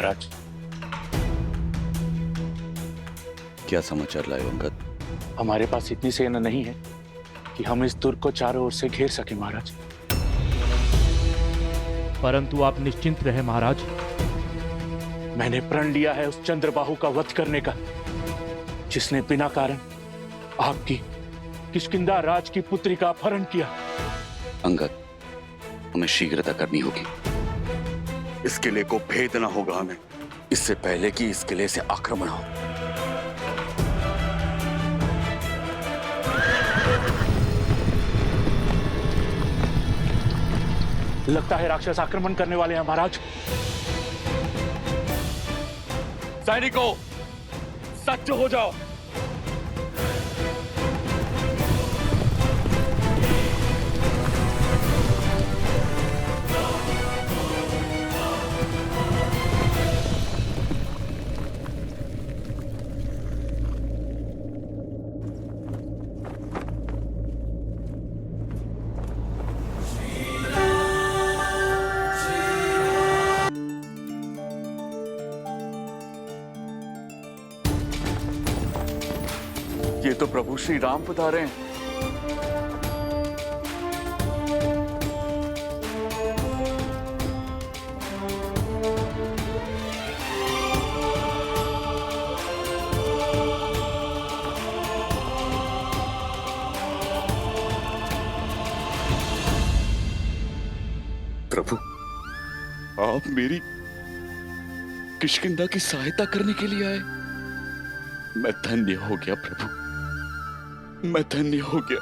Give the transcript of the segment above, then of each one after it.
महाराज। क्या समाचार लाए अंगद? हमारे पास इतनी सेना नहीं है कि हम इस दुर्ग को चारों ओर से घेर सके महाराज। परंतु आप निश्चिंत रहे महाराज। मैंने प्रण लिया है उस चंद्रबाहु का वध करने का, जिसने बिना कारण आपकी किष्किंधा राज की पुत्री का अपहरण किया। अंगद, हमें शीघ्रता करनी होगी। इस किले को भेदना होगा हमें, इससे पहले कि इस किले से आक्रमण हो। लगता है राक्षस आक्रमण करने वाले हैं महाराज। सैनिकों, सज्ज हो जाओ। ये तो प्रभु श्री राम पधारे हैं। प्रभु, आप मेरी किष्किंधा की सहायता करने के लिए आए। मैं धन्य हो गया प्रभु, मैं धन्य हो गया।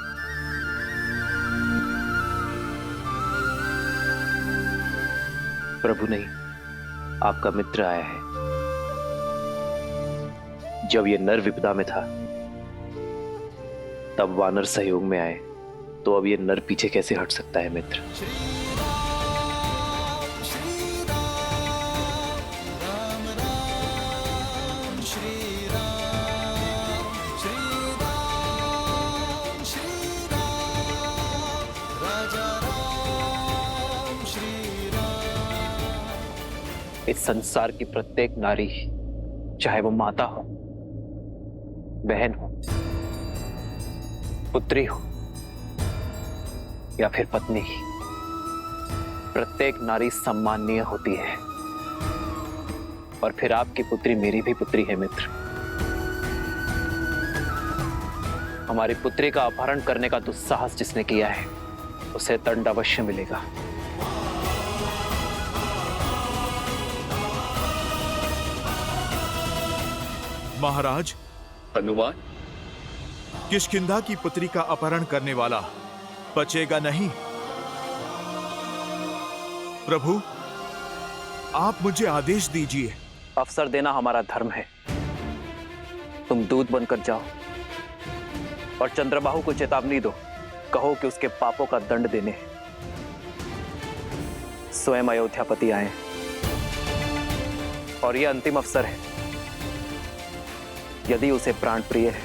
प्रभु नहीं, आपका मित्र आया है। जब ये नर विपदा में था तब वानर सहयोग में आए, तो अब ये नर पीछे कैसे हट सकता है मित्र। इस संसार की प्रत्येक नारी, चाहे वो माता हो, बहन हो, पुत्री हो या फिर पत्नी, प्रत्येक नारी सम्माननीय होती है। और फिर आपकी पुत्री मेरी भी पुत्री है मित्र। हमारी पुत्री का अपहरण करने का दुस्साहस जिसने किया है, उसे दंड अवश्य मिलेगा। महाराज, हनुमान, किष्किंधा की पुत्री का अपहरण करने वाला बचेगा नहीं। प्रभु, आप मुझे आदेश दीजिए। अवसर देना हमारा धर्म है। तुम दूत बनकर जाओ और चंद्रबाहु को चेतावनी दो। कहो कि उसके पापों का दंड देने स्वयं अयोध्यापति आए और यह अंतिम अवसर है। यदि उसे प्राण प्रिय है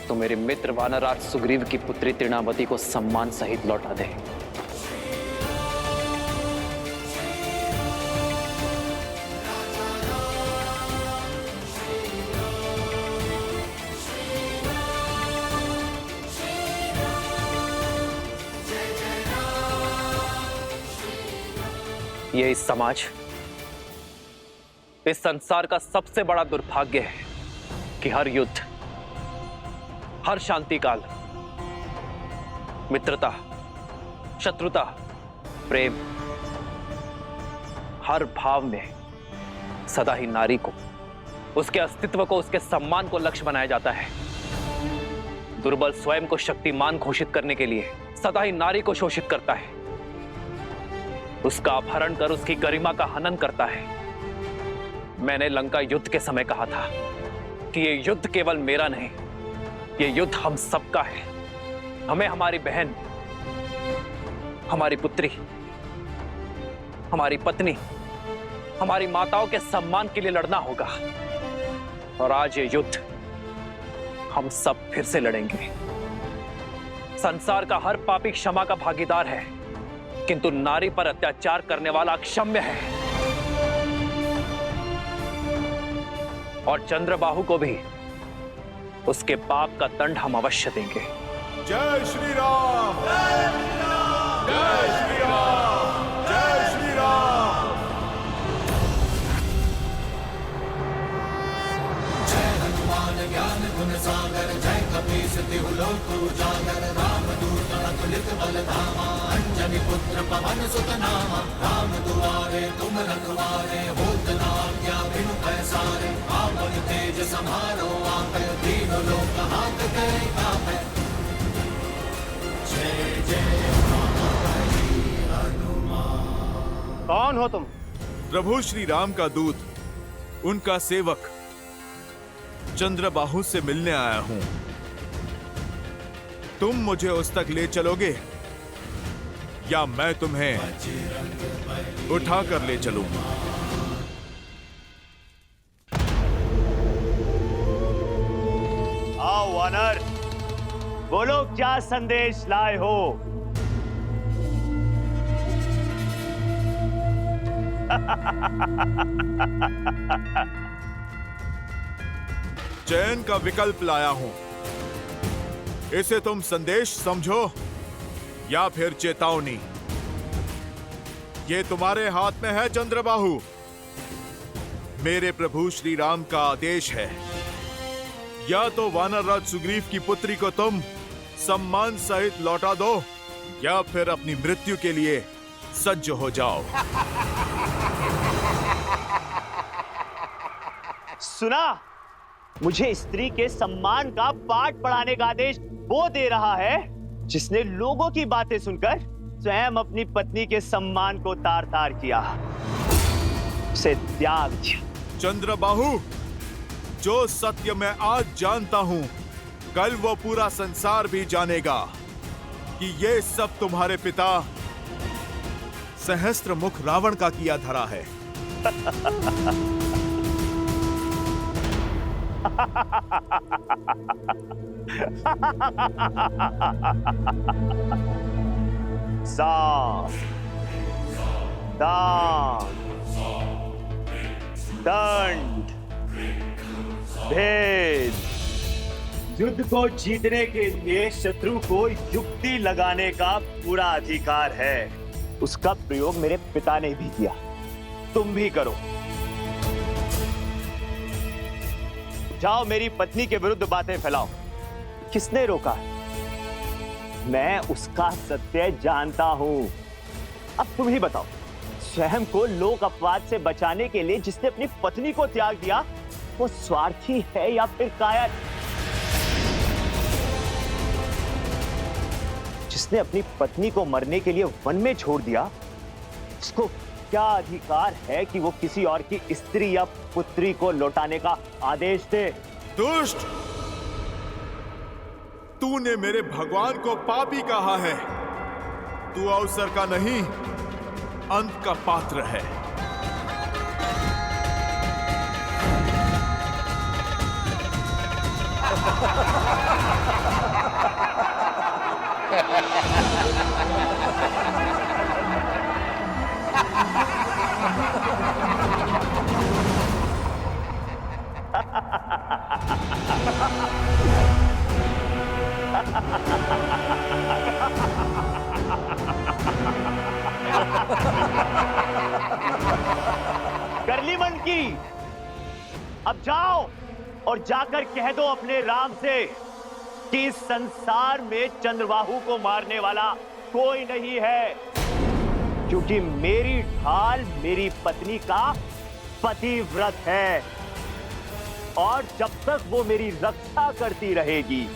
तो मेरे मित्र वानराज सुग्रीव की पुत्री तृणावती को सम्मान सहित लौटा दे। ये इस समाज, इस संसार का सबसे बड़ा दुर्भाग्य है कि हर युद्ध, हर शांति काल, मित्रता, शत्रुता, प्रेम, हर भाव में सदा ही नारी को, उसके अस्तित्व को, उसके सम्मान को लक्ष्य बनाया जाता है। दुर्बल स्वयं को शक्तिमान घोषित करने के लिए सदा ही नारी को शोषित करता है, उसका अपहरण कर उसकी गरिमा का हनन करता है। मैंने लंका युद्ध के समय कहा था कि ये युद्ध केवल मेरा नहीं, ये युद्ध हम सबका है। हमें हमारी बहन, हमारी पुत्री, हमारी पत्नी, हमारी माताओं के सम्मान के लिए लड़ना होगा। और आज ये युद्ध हम सब फिर से लड़ेंगे। संसार का हर पापी क्षमा का भागीदार है, किंतु नारी पर अत्याचार करने वाला अक्षम्य है। और चंद्रबाहु को भी उसके पाप का दंड हम अवश्य देंगे। जय श्री राम, जय श्री राम, जय श्री राम, जय श्री राम। जय हनुमान ज्ञान गुण सागर, जय कपीस तिहु लोक उजागर, रामदूत अतुलित बल धामा, अंजनी पुत्र पवन सुत नामा, राम दुआरे तुम रखवारे, होत न आज्ञा बिनु पैसारे, आपन तेज समारो आपै, तीनों लोक हाथ करे आपै। जय जय हनुमान। कौन हो तुम? प्रभु श्री राम का दूत, उनका सेवक चंद्रबाहु से मिलने आया हूं। तुम मुझे उस तक ले चलोगे या मैं तुम्हें उठाकर ले चलूं? आओ वानर, बोलो क्या संदेश लाए हो? चयन का विकल्प लाया हूं। इसे तुम संदेश समझो या फिर चेतावनी। ये तुम्हारे हाथ में है चंद्रबाहु। मेरे प्रभु श्री राम का आदेश है, या तो वानर राज सुग्रीव की पुत्री को तुम सम्मान सहित लौटा दो, या फिर अपनी मृत्यु के लिए सज्ज हो जाओ। सुना, मुझे स्त्री के सम्मान का पाठ पढ़ाने का आदेश वो दे रहा है जिसने लोगों की बातें सुनकर स्वयं अपनी पत्नी के सम्मान को तार तार किया, उसे त्याग दिया। चंद्रबाहु, जो सत्य मैं आज जानता हूं, कल वो पूरा संसार भी जानेगा कि ये सब तुम्हारे पिता सहस्त्रमुख रावण का किया धरा है। साम, दान, दंड, भेद। युद्ध को जीतने के लिए शत्रु को युक्ति लगाने का पूरा अधिकार है। उसका प्रयोग मेरे पिता ने भी किया, तुम भी करो। जाओ, मेरी पत्नी के विरुद्ध बातें फैलाओ। किसने रोका? मैं उसका सत्य जानता हूं। अब तुम ही बताओ, स्वयं को लोक अपवाद से बचाने के लिए जिसने अपनी पत्नी को त्याग दिया, वो स्वार्थी है या फिर कायर? जिसने अपनी पत्नी को मरने के लिए वन में छोड़ दिया, उसको क्या अधिकार है कि वो किसी और की स्त्री या पुत्री को लौटाने का आदेश दे? दुष्ट, तूने मेरे भगवान को पापी कहा है। तू अवसर का नहीं, अंत का पात्र है। कर ली मन की। अब जाओ और जाकर कह दो अपने राम से कि इस संसार में चंद्रबाहु को मारने वाला कोई नहीं है, क्योंकि मेरी ढाल मेरी पत्नी का पतिव्रत है, और जब तक वो मेरी रक्षा करती रहेगी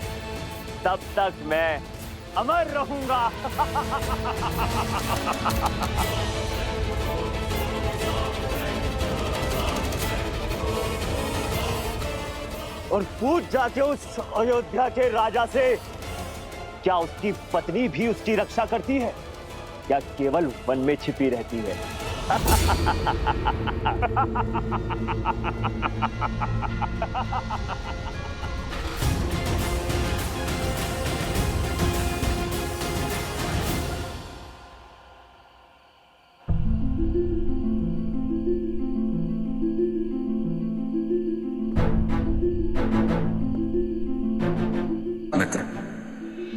तब तक मैं अमर रहूंगा। और पूछ जाके उस अयोध्या के राजा से, क्या उसकी पत्नी भी उसकी रक्षा करती है या केवल वन में छिपी रहती है?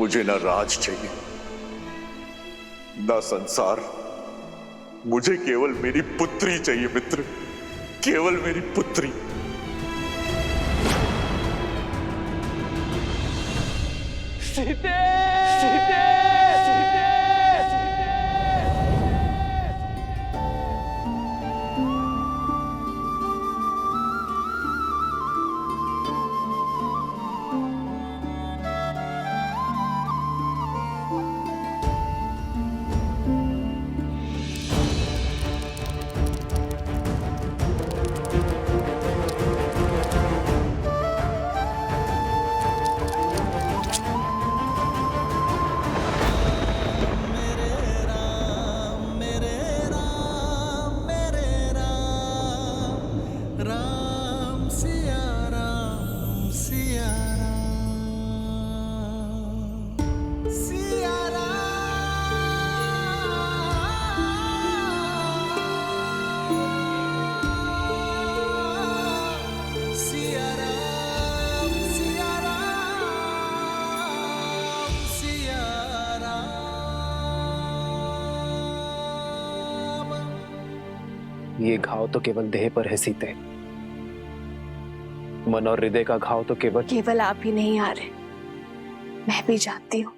मुझे ना राज चाहिए ना संसार, मुझे केवल मेरी पुत्री चाहिए मित्र, केवल मेरी पुत्री। सीते! सीते! ये घाव तो केवल देह पर है सीते, मन और हृदय का घाव तो केवल आप ही नहीं आ रहे, मैं भी जानती हूँ।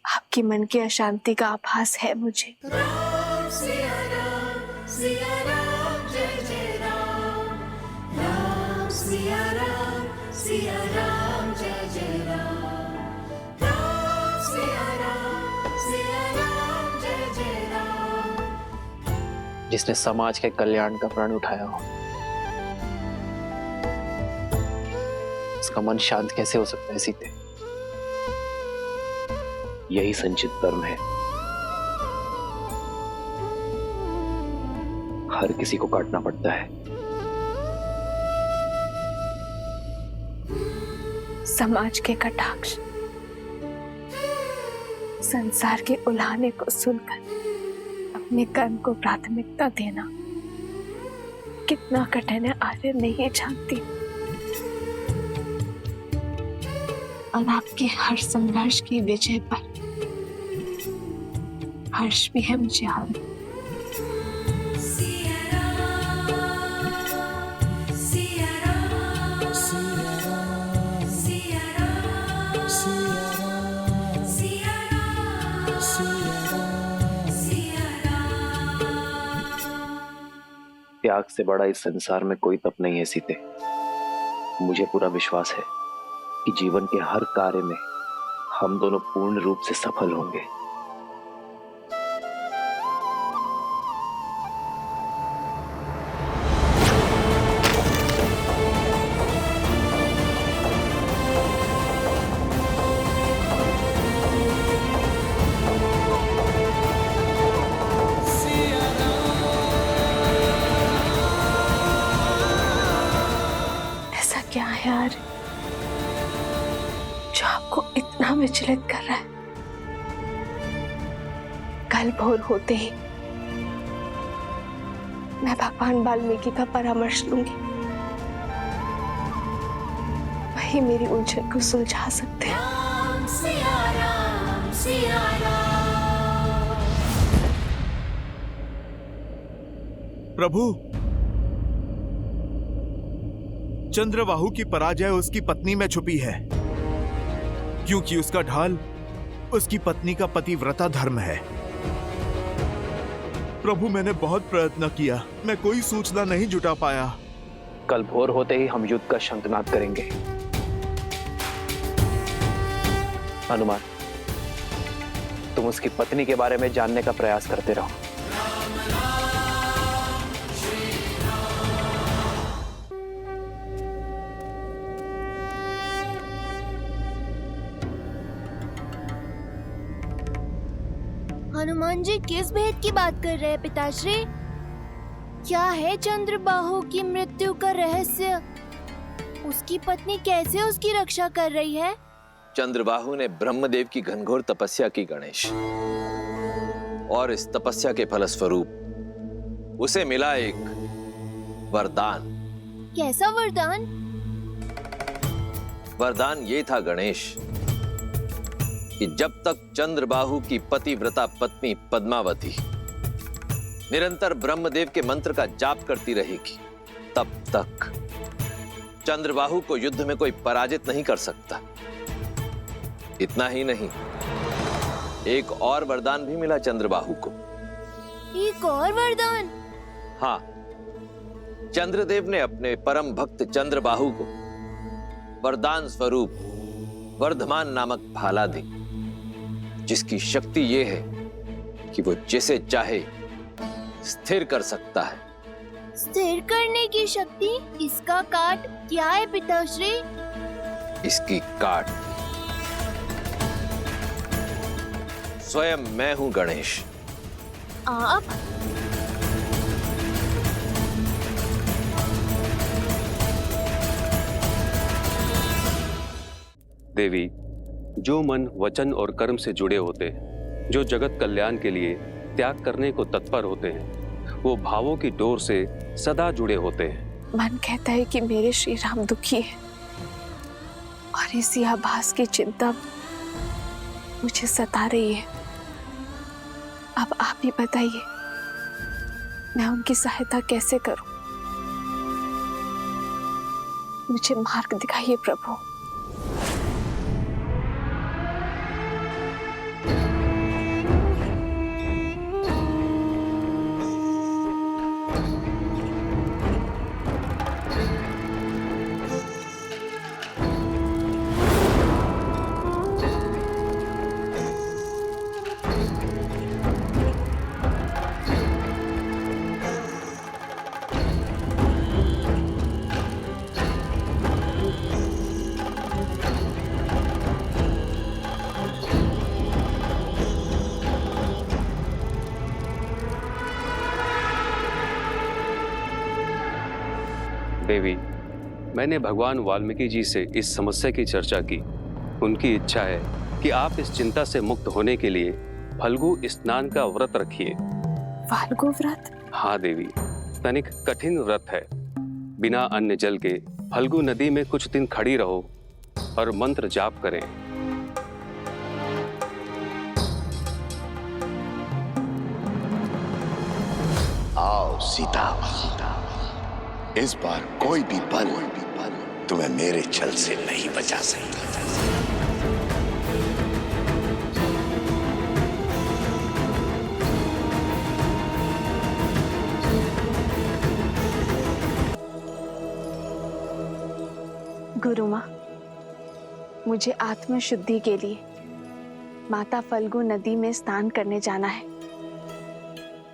आपकी मन की अशांति का आभास है मुझे। राम सिया राम जय जय राम, राम सिया राम जय जय राम, राम सिया राम जय जय राम। जिसने समाज के कल्याण का प्रण उठाया हो, उसका मन शांत कैसे हो सकता है सीते? यही संचित कर्म है, हर किसी को काटना पड़ता है। समाज के कटाक्ष, संसार के उलाहने को सुनकर अपने कर्म को प्राथमिकता देना कितना कठिन है आर्य नहीं जानती। और आपके हर संघर्ष की विजय पर हर्ष भी है मुझे आर्य। त्याग से बड़ा इस संसार में कोई तप नहीं है सीते। मुझे पूरा विश्वास है कि जीवन के हर कार्य में हम दोनों पूर्ण रूप से सफल होंगे। क्या है यार जो आपको इतना विचलित कर रहा है? कल भोर होते ही मैं भगवान वाल्मीकि का परामर्श लूंगी, वही मेरी उलझन को सुलझा सकते हैं। राम सिया राम। प्रभु, चंद्रबाहु की पराजय उसकी पत्नी में छुपी है, क्योंकि उसका ढाल उसकी पत्नी का पतिव्रता धर्म है। प्रभु, मैंने बहुत प्रयत्न किया, मैं कोई सूचना नहीं जुटा पाया। कल भोर होते ही हम युद्ध का शंखनाद करेंगे। हनुमान, तुम उसकी पत्नी के बारे में जानने का प्रयास करते रहो। हनुमान जी किस भेद की बात कर रहे हैं पिताश्री? क्या है चंद्रबाहु की मृत्यु का रहस्य? उसकी पत्नी कैसे उसकी रक्षा कर रही है? चंद्रबाहु ने ब्रह्मदेव की घनघोर तपस्या की गणेश, और इस तपस्या के फलस्वरूप उसे मिला एक वरदान। कैसा वरदान? वरदान ये था गणेश कि जब तक चंद्रबाहु की पतिव्रता पत्नी पद्मावती निरंतर ब्रह्मदेव के मंत्र का जाप करती रहेगी, तब तक चंद्रबाहु को युद्ध में कोई पराजित नहीं कर सकता। इतना ही नहीं, एक और वरदान भी मिला चंद्रबाहु को। एक और वरदान? हाँ, चंद्रदेव ने अपने परम भक्त चंद्रबाहु को वरदान स्वरूप वर्धमान नामक भाला दी, जिसकी शक्ति यह है कि वो जिसे चाहे स्थिर कर सकता है। स्थिर करने की शक्ति? इसका काट क्या है पिताश्री? इसकी काट स्वयं मैं हूं गणेश। आप? देवी, जो मन वचन और कर्म से जुड़े होते हैं, जो जगत कल्याण के लिए त्याग करने को तत्पर होते हैं, वो भावों की डोर से सदा जुड़े होते हैं। मन कहता है कि मेरे श्री राम दुखी है और इसी आभास की चिंता मुझे सता रही है। अब आप ही बताइए, मैं उनकी सहायता कैसे करूं? मुझे मार्ग दिखाइए प्रभु। देवी, मैंने भगवान वाल्मीकि जी से इस समस्या की चर्चा की। उनकी इच्छा है कि आप इस चिंता से मुक्त होने के लिए फल्गु स्नान का व्रत रखिए। फाल्गु व्रत? हाँ देवी, तनिक कठिन व्रत है। बिना अन्न जल के फल्गु नदी में कुछ दिन खड़ी रहो और मंत्र जाप करें। आओ सीता, इस बार कोई भी बल तुम्हें मेरे छल से नहीं बचा सकता। गुरु माँ, मुझे आत्म शुद्धि के लिए माता फल्गु नदी में स्नान करने जाना है।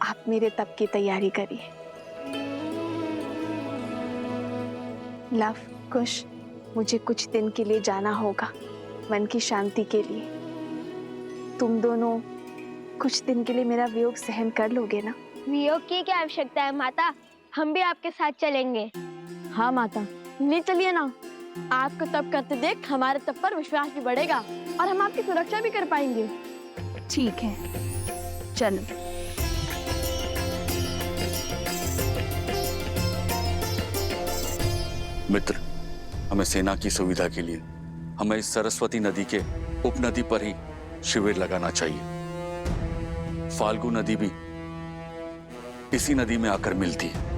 आप मेरे तप की तैयारी करिए। लव, कुश, मुझे कुछ दिन के लिए जाना होगा, मन की शांति के लिए। तुम दोनों कुछ दिन के लिए मेरा वियोग सहन कर लोगे ना? वियोग की क्या आवश्यकता है माता, हम भी आपके साथ चलेंगे। हाँ माता, ले चलिए ना। आपको तप करते देख हमारे तप पर विश्वास भी बढ़ेगा और हम आपकी सुरक्षा भी कर पाएंगे। ठीक है, चलो। मित्र, हमें सेना की सुविधा के लिए हमें इस सरस्वती नदी के उपनदी पर ही शिविर लगाना चाहिए। फाल्गु नदी भी इसी नदी में आकर मिलती है।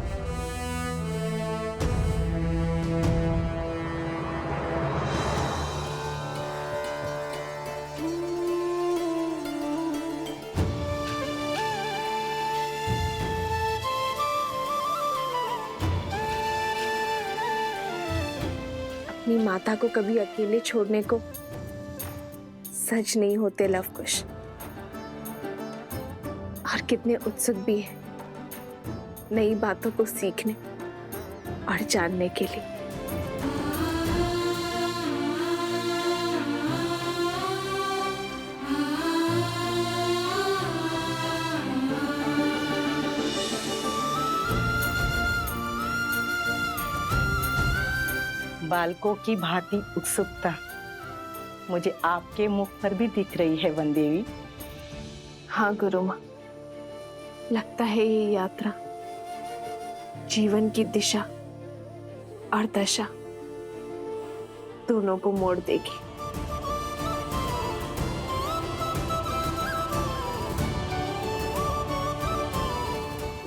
अपनी माता को कभी अकेले छोड़ने को सच नहीं होते लव कुश, और कितने उत्सुक भी है नई बातों को सीखने और जानने के लिए। बालकों की भांति उत्सुकता मुझे आपके मुख पर भी दिख रही है वन देवी। हाँ गुरु माँ, लगता है ये यात्रा जीवन की दिशा और दशा दोनों को मोड़ देगी।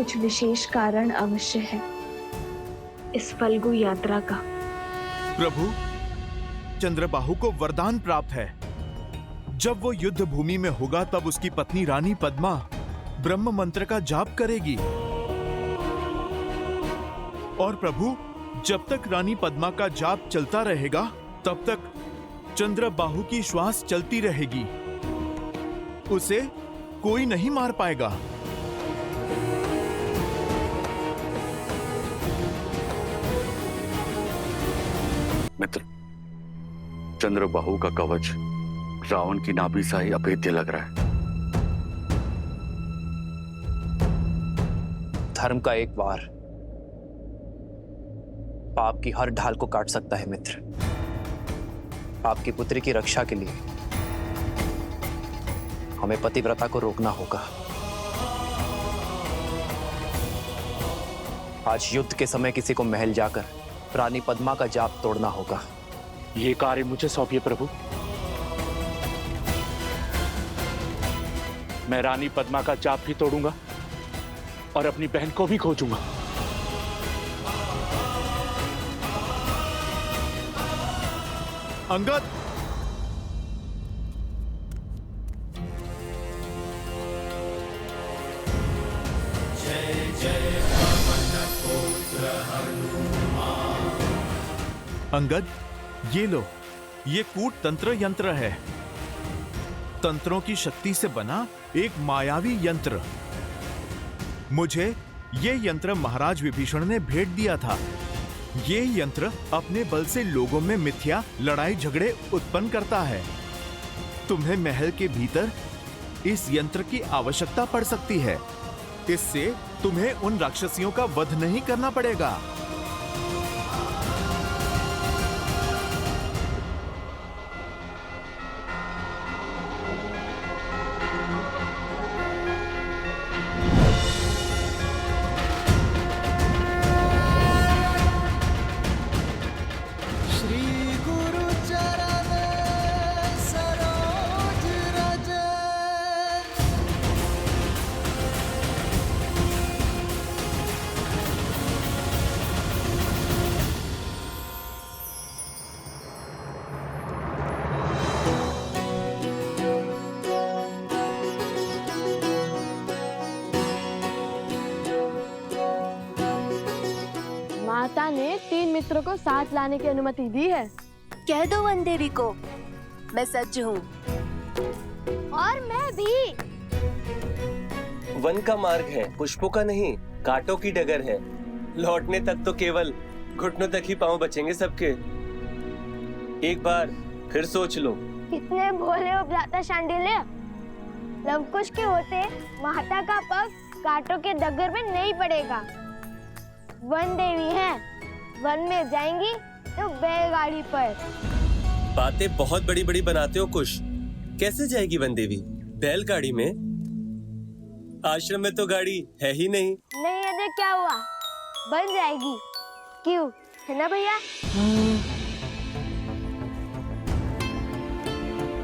कुछ विशेष कारण अवश्य है इस फल्गु यात्रा का। प्रभु, चंद्रबाहु को वरदान प्राप्त है। जब वो युद्ध भूमि में होगा तब उसकी पत्नी रानी पद्मा ब्रह्म मंत्र का जाप करेगी। और प्रभु, जब तक रानी पद्मा का जाप चलता रहेगा तब तक चंद्रबाहु की श्वास चलती रहेगी। उसे कोई नहीं मार पाएगा। मित्र, चंद्रबाहु का कवच रावण की नाभि सा ही अभेद्य लग रहा है। धर्म का एक वार पाप की हर ढाल को काट सकता है मित्र। आपकी पुत्री की रक्षा के लिए हमें पतिव्रता को रोकना होगा। आज युद्ध के समय किसी को महल जाकर रानी पद्मा का जाप तोड़ना होगा। ये कार्य मुझे सौंपिए प्रभु। मैं रानी पद्मा का जाप भी तोड़ूंगा और अपनी बहन को भी खोजूंगा। अंगद, जय जय पवन पुत्र हनुमान। अंगद, ये लो, ये कूट तंत्र यंत्र है। तंत्रों की शक्ति से बना एक मायावी यंत्र। मुझे ये यंत्र महाराज विभीषण ने भेंट दिया था। ये यंत्र अपने बल से लोगों में मिथ्या लड़ाई झगड़े उत्पन्न करता है। तुम्हें महल के भीतर इस यंत्र की आवश्यकता पड़ सकती है। इससे तुम्हें उन राक्षसियों का वध नहीं करना पड़ेगा। माता ने 3 मित्रों को साथ लाने की अनुमति दी है। कह दो वन देवी को मैं सज्ज हूँ। और मैं भी। वन का मार्ग है, पुष्पों का नहीं, कांटों की डगर है। लौटने तक तो केवल घुटनों तक ही पांव बचेंगे सबके। एक बार फिर सोच लो। कितने भोले हो भ्राता शांडिल्य। लवकुश के होते माता का पग कांटों के डगर में नहीं पड़ेगा। वन देवी है, वन में जाएंगी तो बैलगाड़ी पर। बातें बहुत बड़ी बड़ी बनाते हो कुश। कैसे जाएगी वन देवी बैलगाड़ी में? आश्रम में तो गाड़ी है ही नहीं। नहीं है तो क्या हुआ, बन जाएगी। क्यों, है ना भैया?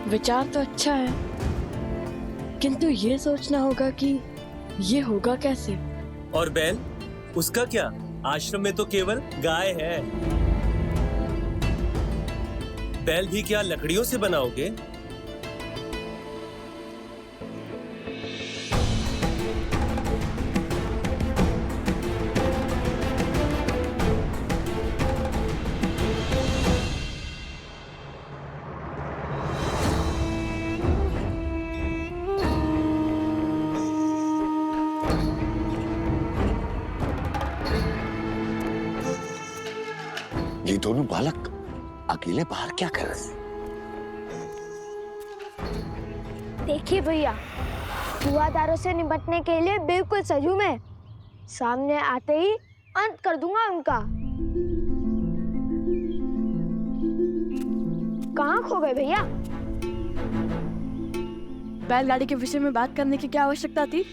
विचार तो अच्छा है, किंतु ये सोचना होगा कि ये होगा कैसे। और बैल, उसका क्या? आश्रम में तो केवल गाय है। बैल भी क्या लकड़ियों से बनाओगे? ये दोनों बालक अकेले बाहर क्या कर रहे हैं? देखिए भैया, जुआदारों से निपटने के लिए बिल्कुल सजू मैं। सामने आते ही अंत कर दूंगा उनका। कहाँ खो गए भैया? बैलगाड़ी के विषय में बात करने की क्या आवश्यकता थी?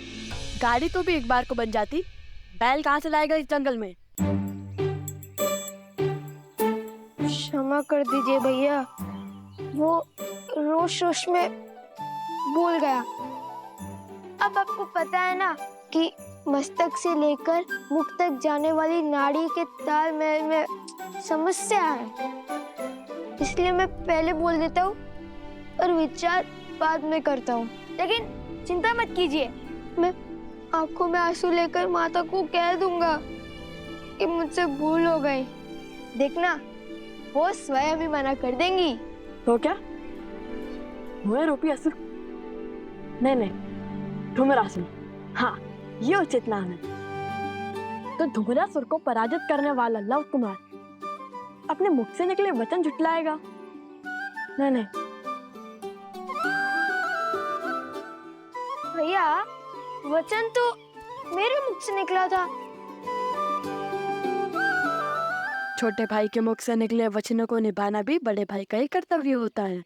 गाड़ी तो भी एक बार को बन जाती। बैल कहाँ से लाएगा इस जंगल में? क्षमा कर दीजिए भैया, वो रोश में भूल गया। अब आपको पता है ना कि मस्तक से लेकर मुख तक जाने वाली नाड़ी के तालमेल में समस्या है, इसलिए मैं पहले बोल देता हूँ और विचार बाद में करता हूँ। लेकिन चिंता मत कीजिए, मैं आंखों में आंसू लेकर माता को कह दूंगा कि मुझसे भूल हो गई। देखना, वो स्वयं ही मना कर देंगी। तो क्या हुए रूपी असुर? नहीं नहीं, धूम्रासुर, हाँ ये उचित नाम है। तो धूम्रासुर को पराजित करने वाला लव कुमार अपने मुख से निकले वचन झुटलाएगा? नहीं नहीं। भैया, वचन तो मेरे मुख से निकला था। छोटे भाई के मुख से निकले वचनों को निभाना भी बड़े भाई का ही कर्तव्य होता है।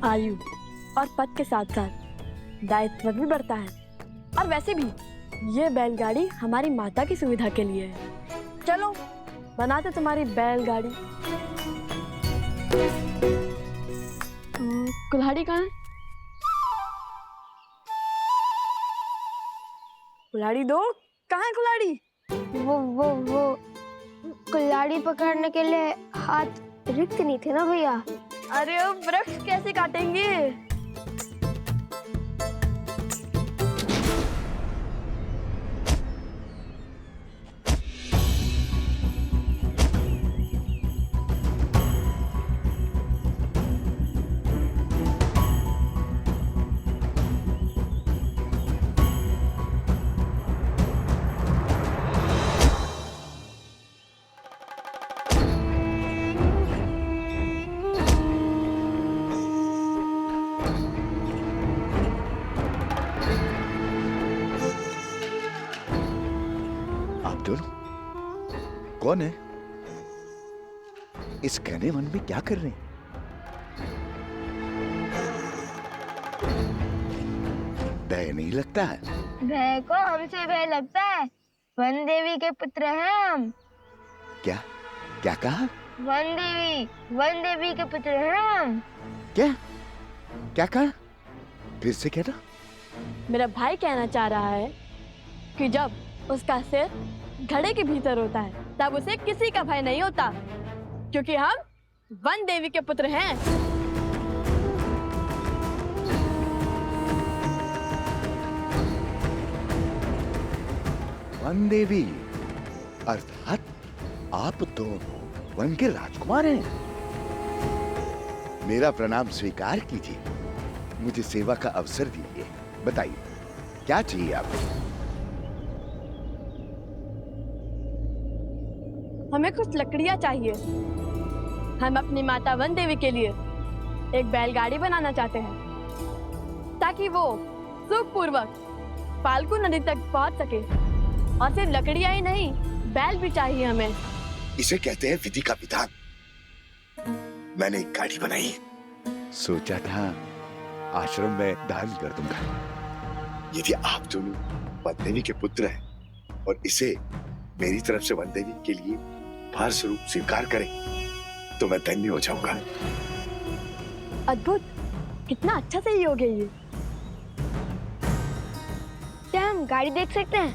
आयु और पद के साथ साथ दायित्व भी बढ़ता है। और वैसे भी ये बैलगाड़ी हमारी माता की सुविधा के लिए है। चलो बनाते तुम्हारी बैलगाड़ी। कुल्हाड़ी कहाँ है? कुल्हाड़ी दो। कहाँ है कुल्हाड़ी? वो कुल्हाड़ी पकड़ने के लिए हाथ रिक्त नहीं थे ना भैया। अरे वो वृक्ष कैसे काटेंगे? कौन है? इस घने वन में क्या कर रहे हैं? भय नहीं लगता है? भय को हमसे भय लगता है। वन देवी के पुत्र हैं हम। क्या क्या कहा? वन देवी के पुत्र हैं हम। क्या क्या कहा? फिर से कहना। मेरा भाई कहना चाह रहा है कि जब उसका सिर घड़े के भीतर होता है तब उसे किसी का भय नहीं होता, क्योंकि हम वन देवी के पुत्र हैं। वन देवी अर्थात आप तो वन के राजकुमार हैं। मेरा प्रणाम स्वीकार कीजिए, मुझे सेवा का अवसर दीजिए। बताइए क्या चाहिए आपको? हमें कुछ लकड़ियां चाहिए। हम अपनी माता वन देवी के लिए एक बैलगाड़ी बनाना चाहते हैं ताकि वो सुखपूर्वक फाल्गु नदी तक पहुंच सके। और सिर्फ लकड़ियां ही नहीं, बैल भी चाहिए हमें। इसे कहते हैं विधि का विधान। मैंने एक गाड़ी बनाई, सोचा था आश्रम में दान कर दूंगा। यदि आप दोनों वन देवी के पुत्र हैं और इसे मेरी तरफ से वन देवी के लिए भार स्वरूप स्वीकार करें तो मैं धन्य हो जाऊंगा। अद्भुत, कितना अच्छा सहयोग है ये। क्या हम गाड़ी देख सकते हैं?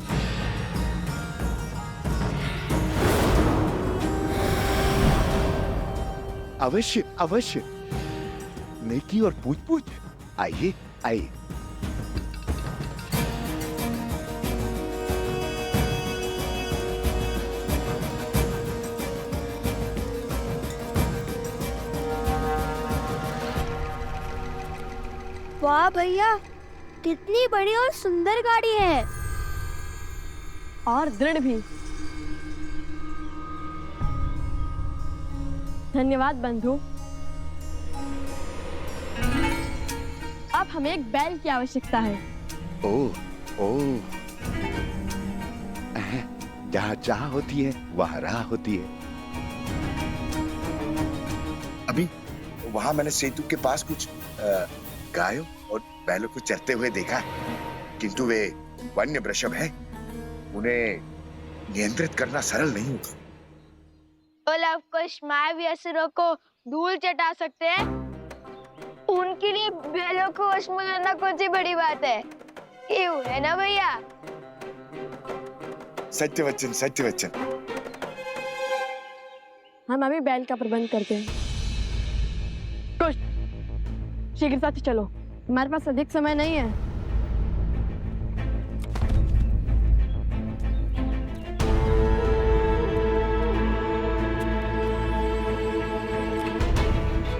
अवश्य अवश्य, नेकी और पूछ पूछ। आइए आइए। वाह भैया, कितनी बड़ी और सुंदर गाड़ी है। और दृढ़ भी। धन्यवाद बंधु। अब हमें एक बैल की आवश्यकता है। ओह, जहाँ चाह होती है वहाँ राह होती है। अभी वहाँ मैंने सेतु के पास कुछ गायों और बैलों को चरते हुए देखा, किंतु वे वन्य वृषभ हैं, उन्हें नियंत्रित करना सरल नहीं होगा। कुछ मायावी असुरों को धूल चटा सकते हैं, उनके लिए बैलों को वश में करना कौन सी बड़ी बात है? ये है ना भैया? सत्यवचन सत्यवचन। हम अभी बैल का प्रबंध करते हैं। कुछ शीघ्रता से चलो, हमारे पास अधिक समय नहीं है।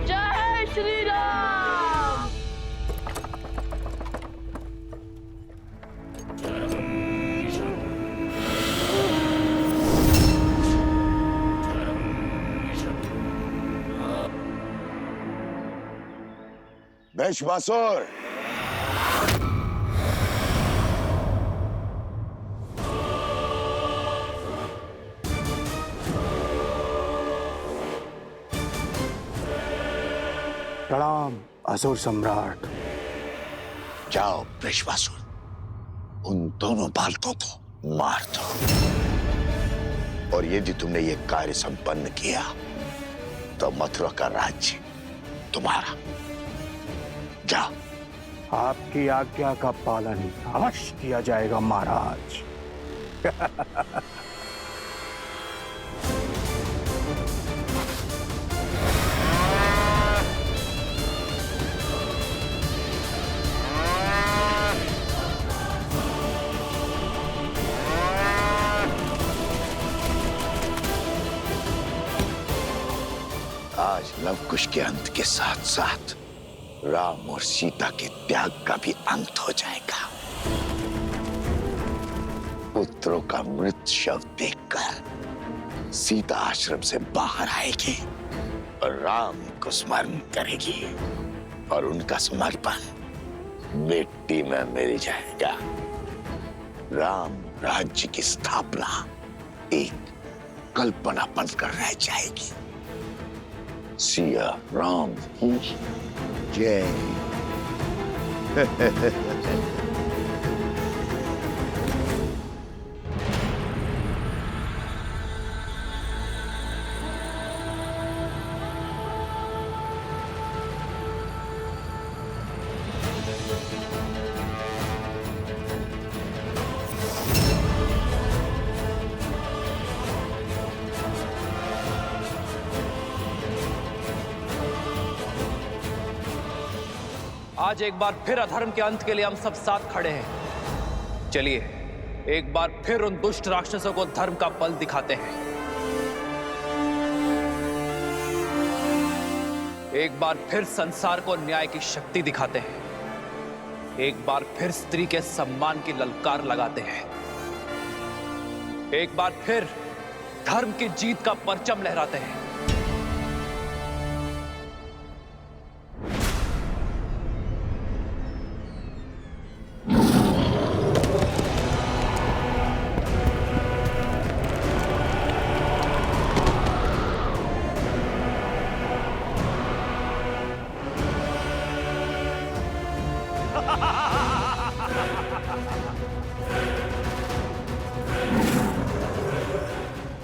जय श्री राम। वैश्वासुर, प्रणाम असुर सम्राट। जाओ वैश्वासुर, उन दोनों बालकों को मार दो। और यदि तुमने ये कार्य संपन्न किया तो मथुरा का राज्य तुम्हारा। जाओ। आपकी आज्ञा का पालन अवश्य किया जाएगा महाराज। आज लवकुश के अंत के साथ साथ राम और सीता के त्याग का भी अंत हो जाएगा। पुत्रों का मृत शव देखकर सीता आश्रम से बाहर आएगी और राम को स्मरण करेगी और उनका समर्पण मिट्टी में मिल जाएगा। राम राज्य की स्थापना एक कल्पना बनकर रह जाएगी। सिया राम की जय। आज एक बार फिर अधर्म के अंत के लिए हम सब साथ खड़े हैं। चलिए एक बार फिर उन दुष्ट राक्षसों को धर्म का बल दिखाते हैं। एक बार फिर संसार को न्याय की शक्ति दिखाते हैं। एक बार फिर स्त्री के सम्मान की ललकार लगाते हैं। एक बार फिर धर्म की जीत का परचम लहराते हैं।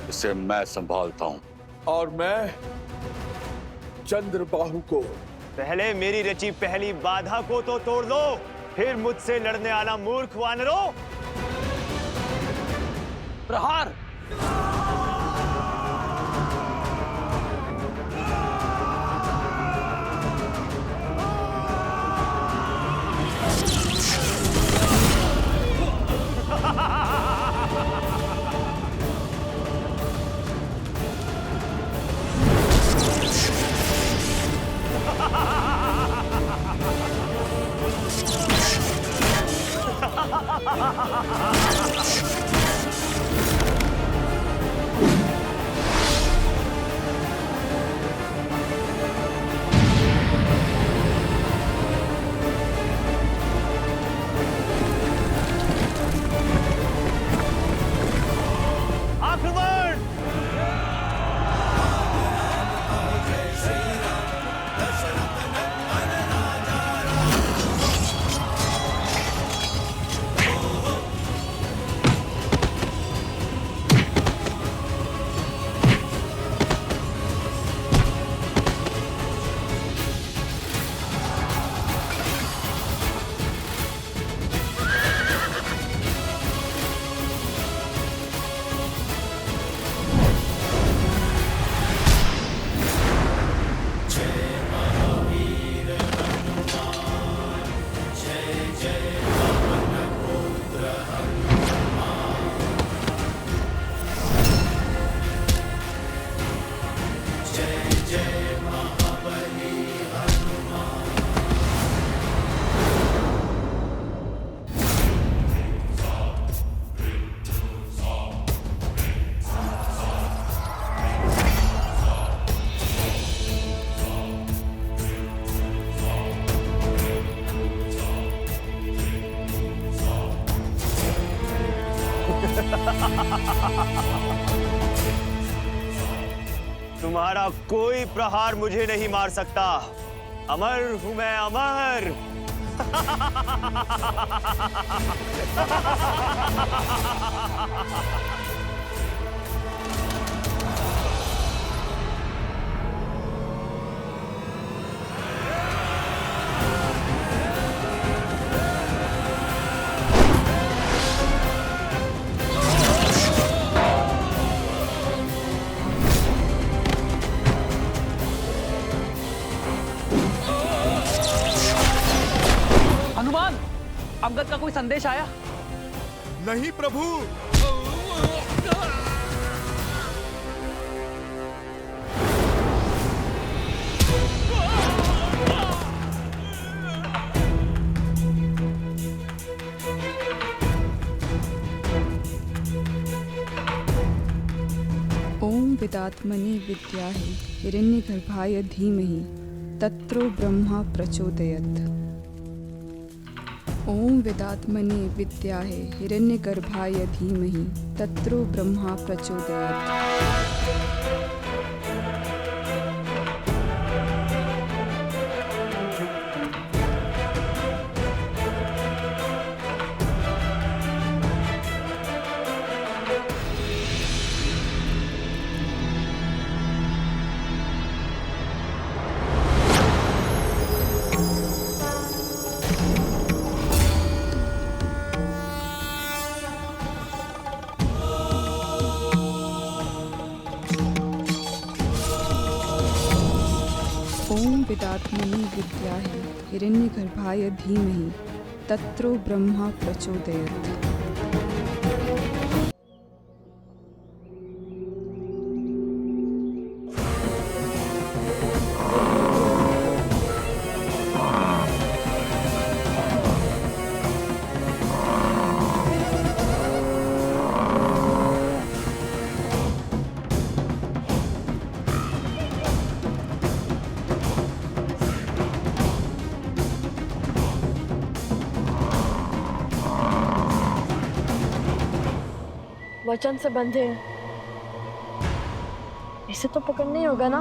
इसे मैं संभालता हूं। और मैं चंद्रबाहु को। पहले मेरी रची पहली बाधा को तो तोड़ दो, फिर मुझसे लड़ने आना मूर्ख वानरों। प्रहार। तुम्हारा कोई प्रहार मुझे नहीं मार सकता। अमर हूं मैं, अमर। हनुमान, अंगद का कोई संदेश आया? नहीं प्रभु। ओम विदात्मनि विद्याहि हिरण्यगर्भाय धीमहि तत्रो ब्रह्मा प्रचोदयत्। ओम विदात्मनि विद्याहि हिरण्यगर्भाय धीमहि तत्रो ब्रह्मा प्रचोदयत्। ओम विदात्मनि विद्याहि हिरण्यगर्भाय धीमहि तत्रो ब्रह्मा प्रचोदयत्। वचन से बंधे हैं, इसे तो पकड़ना ही होगा ना।